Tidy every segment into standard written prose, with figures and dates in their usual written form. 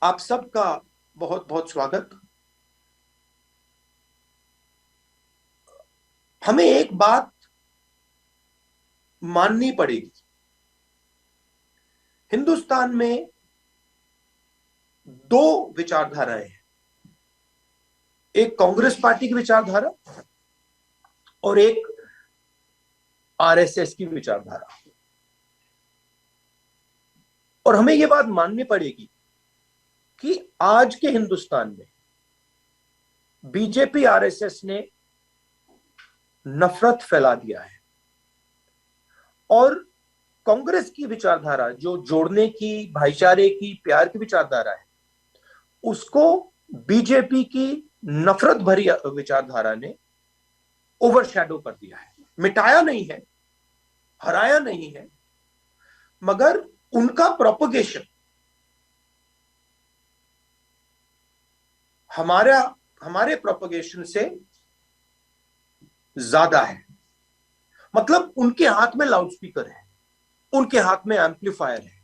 आप सबका बहुत बहुत स्वागत। हमें एक बात माननी पड़ेगी। हिंदुस्तान में दो विचारधाराएं हैं, एक कांग्रेस पार्टी की विचारधारा और एक आरएसएस की विचारधारा। और हमें यह बात माननी पड़ेगी कि आज के हिंदुस्तान में बीजेपी आरएसएस ने नफरत फैला दिया है और कांग्रेस की विचारधारा जो जोड़ने की, भाईचारे की, प्यार की विचारधारा है, उसको बीजेपी की नफरत भरी विचारधारा ने ओवरशैडो कर दिया है। मिटाया नहीं है, हराया नहीं है, मगर उनका प्रोपगेशन हमारे प्रोपगेशन से ज्यादा है। मतलब उनके हाथ में लाउडस्पीकर है, उनके हाथ में एम्पलीफायर है,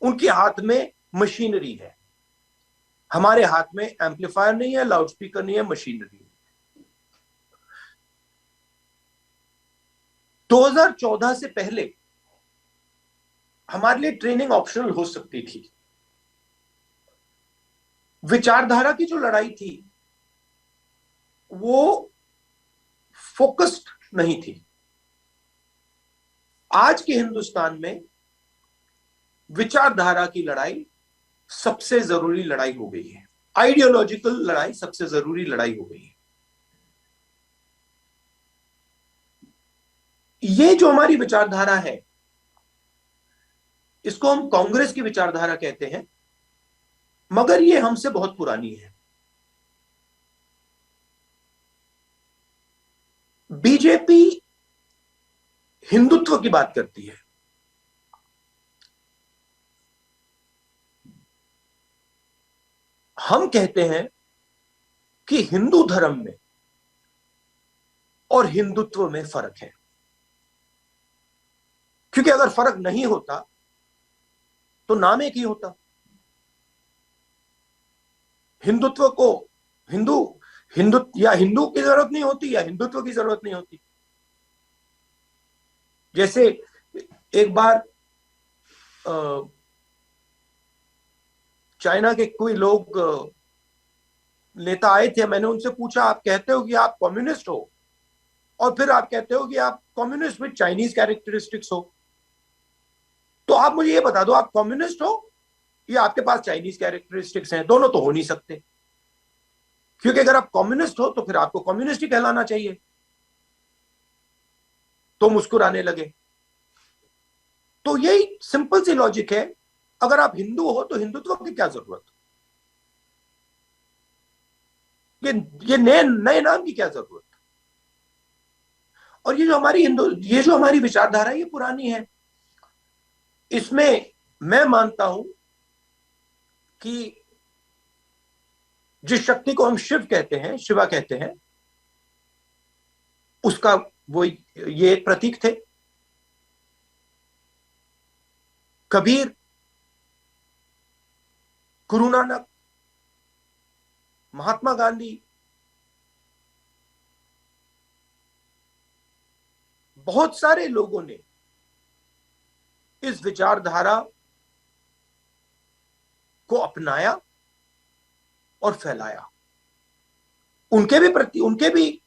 उनके हाथ में मशीनरी है। हमारे हाथ में एम्पलीफायर नहीं है, लाउडस्पीकर नहीं है, मशीनरी है। 2014 से पहले हमारे लिए ट्रेनिंग ऑप्शनल हो सकती थी। विचारधारा की जो लड़ाई थी वो फोकस्ड नहीं थी। आज के हिंदुस्तान में विचारधारा की लड़ाई सबसे जरूरी लड़ाई हो गई है। आइडियोलॉजिकल लड़ाई सबसे जरूरी लड़ाई हो गई है। ये जो हमारी विचारधारा है, इसको हम कांग्रेस की विचारधारा कहते हैं, मगर ये हमसे बहुत पुरानी है। बीजेपी हिंदुत्व की बात करती है। हम कहते हैं कि हिंदू धर्म में और हिंदुत्व में फर्क है, क्योंकि अगर फर्क नहीं होता तो नाम एक ही होता। हिंदुत्व को हिंदू हिंदू या हिंदू की जरूरत नहीं होती या हिंदुत्व की जरूरत नहीं होती। जैसे एक बार चाइना के कोई लोग नेता आए थे, मैंने उनसे पूछा, आप कहते हो कि आप कम्युनिस्ट हो और फिर आप कहते हो कि आप कम्युनिस्ट विद चाइनीज कैरेक्टरिस्टिक्स हो, तो आप मुझे ये बता दो, आप कम्युनिस्ट हो या आपके पास चाइनीज कैरेक्टरिस्टिक्स हैं? दोनों तो हो नहीं सकते, क्योंकि अगर आप कम्युनिस्ट हो तो फिर आपको कम्युनिस्ट ही कहलाना चाहिए। तो मुस्कुराने लगे। तो यही सिंपल सी लॉजिक है। अगर आप हिंदू हो तो हिंदुत्व की क्या जरूरत? ये नए नए नाम की क्या जरूरत? और ये जो हमारी विचारधारा है, ये पुरानी है। इसमें मैं मानता हूं कि जिस शक्ति को हम शिव कहते हैं, शिवा कहते हैं, उसका वो ये एक प्रतीक थे। कबीर, गुरु नानक, महात्मा गांधी, बहुत सारे लोगों ने इस विचारधारा को अपनाया और फैलाया। उनके भी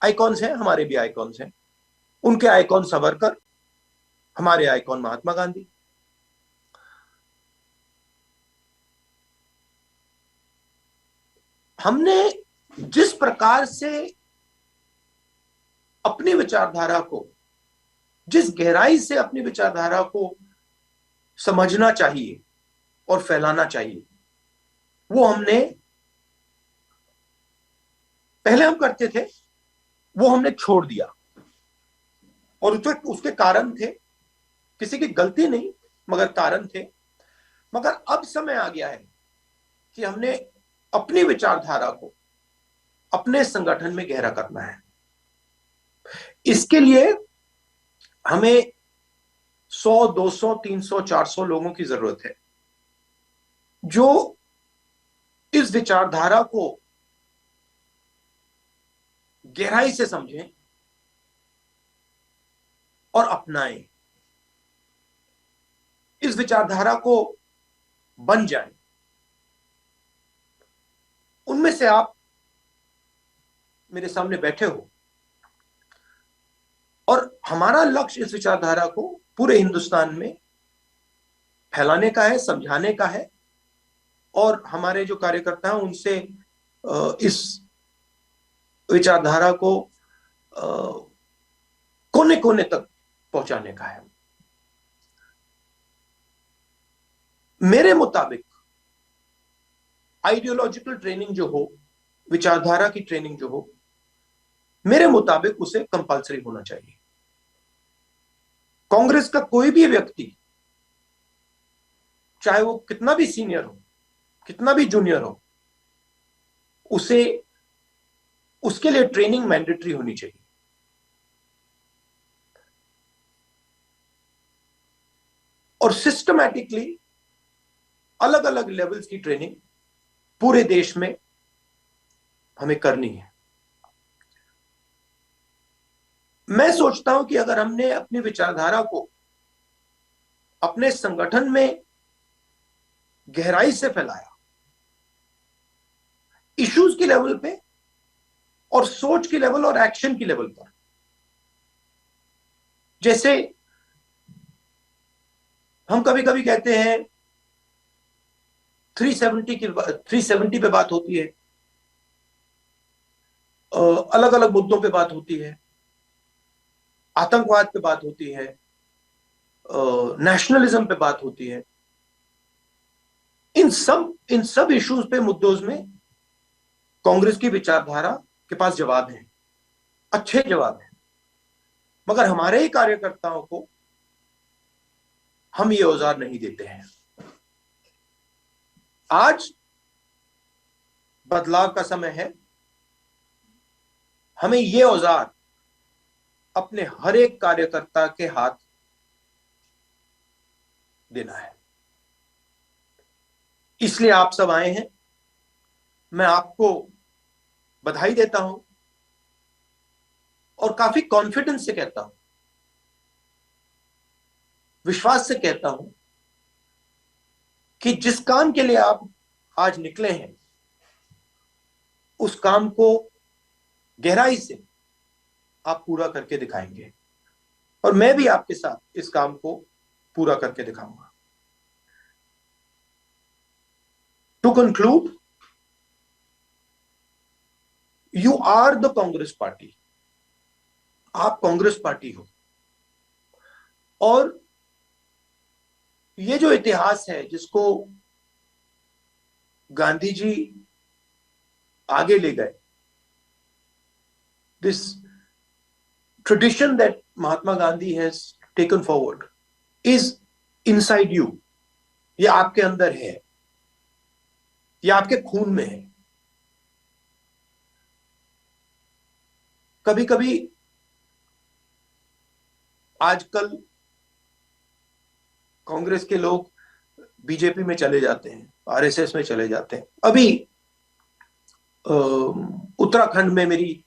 आइकॉन्स हैं, हमारे भी आइकॉन्स हैं। उनके आइकॉन सावरकर, हमारे आइकॉन महात्मा गांधी। हमने जिस प्रकार से अपनी विचारधारा को, जिस गहराई से अपनी विचारधारा को समझना चाहिए और फैलाना चाहिए, वो हमने पहले हम करते थे, वो हमने छोड़ दिया। और उसके कारण थे, किसी की गलती नहीं मगर कारण थे। मगर अब समय आ गया है कि हमने अपनी विचारधारा को अपने संगठन में गहरा करना है। इसके लिए हमें 100, 200, 300, 400 लोगों की जरूरत है। जो इस विचारधारा को गहराई से समझें और अपनाएं, इस विचारधारा को बन जाएं, उनमें से आप मेरे सामने बैठे हो। और हमारा लक्ष्य इस विचारधारा को पूरे हिंदुस्तान में फैलाने का है, समझाने का है, और हमारे जो कार्यकर्ता हैं उनसे इस विचारधारा को कोने कोने तक पहुंचाने का है। मेरे मुताबिक आइडियोलॉजिकल ट्रेनिंग जो हो, विचारधारा की ट्रेनिंग जो हो, मेरे मुताबिक उसे कंपलसरी होना चाहिए। कांग्रेस का कोई भी व्यक्ति, चाहे वो कितना भी सीनियर हो, कितना भी जूनियर हो, उसे उसके लिए ट्रेनिंग मैंडेटरी होनी चाहिए। और सिस्टमैटिकली अलग अलग लेवल्स की ट्रेनिंग पूरे देश में हमें करनी है। मैं सोचता हूं कि अगर हमने अपनी विचारधारा को अपने संगठन में गहराई से फैलाया, इश्यूज की लेवल पे और सोच की लेवल और एक्शन की लेवल पर, जैसे हम कभी कभी कहते हैं 370 पे बात होती है, अलग अलग मुद्दों पे बात होती है, आतंकवाद पे बात होती है, नेशनलिज्म पे बात होती है। इन सब इश्यूज पे, मुद्दों में कांग्रेस की विचारधारा के पास जवाब है, अच्छे जवाब है। मगर हमारे ही कार्यकर्ताओं को हम ये औजार नहीं देते हैं। आज बदलाव का समय है। हमें ये औजार अपने हर एक कार्यकर्ता के हाथ देना है। इसलिए आप सब आए हैं। मैं आपको बधाई देता हूं और काफी कॉन्फिडेंस से कहता हूं, विश्वास से कहता हूं कि जिस काम के लिए आप आज निकले हैं, उस काम को गहराई से आप पूरा करके दिखाएंगे, और मैं भी आपके साथ इस काम को पूरा करके दिखाऊंगा। To conclude, you are the Congress party. आप कांग्रेस पार्टी हो, और ये जो इतिहास है जिसको गांधी जी आगे ले गए, this tradition that Mahatma Gandhi has taken forward is inside you. ये आपके अंदर है, ये आपके खून में है। कभी कभी आजकल कांग्रेस के लोग बीजेपी में चले जाते हैं, आरएसएस में चले जाते हैं। अभी उत्तराखंड में मेरी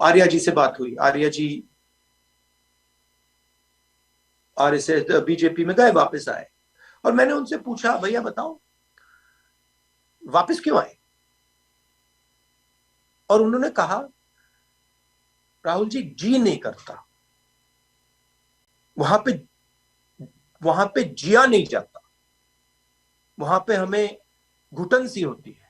आर्या जी से बात हुई। आर्या जी आरएसएस बीजेपी में गए, वापस आए, और मैंने उनसे पूछा, भैया बताओ वापस क्यों आए? और उन्होंने कहा, राहुल जी नहीं करता, वहां पे जिया नहीं जाता, वहां पे हमें घुटन सी होती है।